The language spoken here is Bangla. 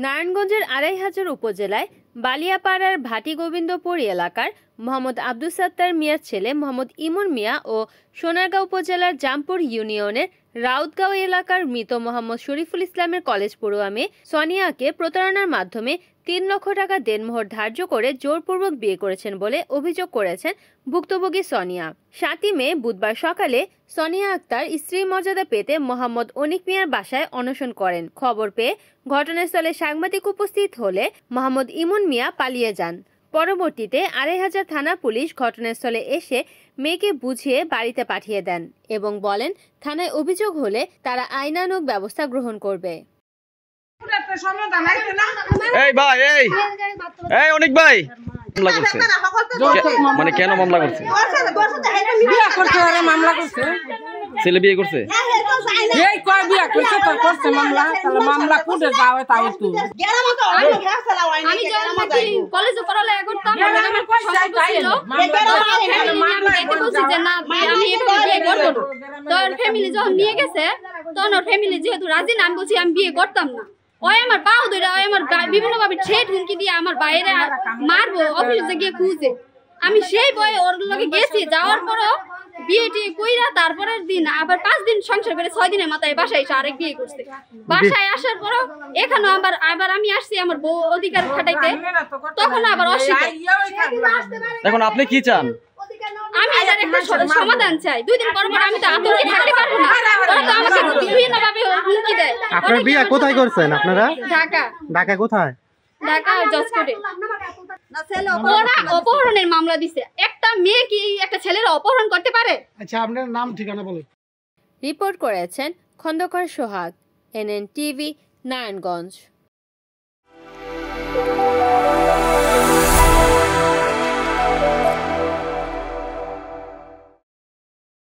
নারায়ণগঞ্জের আড়াইহাজার উপজেলায় বালিয়াপাড়ার ভাটিগোবিন্দপুর এলাকার মোহাম্মদ আব্দুস সাত্তার মিয়ার ছেলে মোহাম্মদ ইমন মিয়া ও সোনারগাঁও উপজেলার জামপুর ইউনিয়নের রাউতগাঁও এলাকার মৃত মোহাম্মদ শরীফুল ইসলামের কলেজ পড়ুয়া মেয়ে সোনিয়াকে প্রতারণার মাধ্যমে ৩ লক্ষ টাকা দেনমোহর ধার্য করে জোরপূর্বক বিয়ে করেছেন বলে অভিযোগ করেছেন ভুক্তভোগী সোনিয়া। ৭ই মে বুধবার সকালে সোনিয়া আক্তার স্ত্রীর মর্যাদা পেতে মোহাম্মদ অনিক মিয়ার বাসায় অনশন করেন। খবর পেয়ে ঘটনাস্থলে সাংবাদিক উপস্থিত হলে মোহাম্মদ ইমন মিয়া পালিয়ে যান। পরবর্তীতে আড়াইহাজার থানা পুলিশ ঘটনাস্থলে এসে মেয়েকে বুঝিয়ে বাড়িতে পাঠিয়ে দেন এবং বলেন থানায় অভিযোগ হলে তারা আইনানুগ ব্যবস্থা গ্রহণ করবে। এই ভাই এই অনেক ভাই মামলা করছে মানে কেন মামলা করছে? মামলা করছে ছেলে বিয়ে করছে এই কয় বিয়া করছে তো করছে মামলা তাহলে মামলা কোর্টে যাওয়া তাও তো আমি যখন কলেজে পড়ালেখা করতাম আমার পয়সা ছিল মামলা বলছি যে না আমি এটা বিয়ে করব তো ফ্যামিলি যখন নিয়ে গেছে তখন ওর ফ্যামিলি যেহেতু রাজি না আমি বলছি আমি বিয়ে করতাম না। ওই আমার পাও ধরে ওই আমার বিভিন্ন ভাবে ঠেট হুমকি দিয়ে আমার বাইরে মারবো অফিসে গিয়ে খুঁজে আমি সেই বয়ে ওর লগে গেছি। যাওয়ার পরও বিয়ে টিয়ে কইরা তারপরের দিন আবার 5 দিন সংসার করে 6 দিনের মাথায় বাসায় এসে আরেক বিয়ে করছে। বাসায় আসার পরও এখানে আবার আমি আসছি আমার বউ অধিকার খাটাইতে তখন আবার অস্বীকার। এখন আপনি কি চান? আমি এটার একটা সমাধান চাই। 2 দিন পর পর আমি তো আতঙ্কে থাকতে পারবো না। ওরা তো আমাকে বিভিন্ন ভাবে হুমকি দেয়। আপনারা বিয়ে কোথায় করছেন আপনারা? ঢাকা। ঢাকা কোথায়? ঢাকা জজকোর্টে। ওরা অপহরণের মামলা দিছে। একটা মেয়ে কি একটা ছেলের অপহরণ করতে পারে? আচ্ছা আপনার নাম ঠিকানা বলুন। রিপোর্ট করেছেন খন্দকার সোহাগ, NN টিভি, নারায়ণগঞ্জ।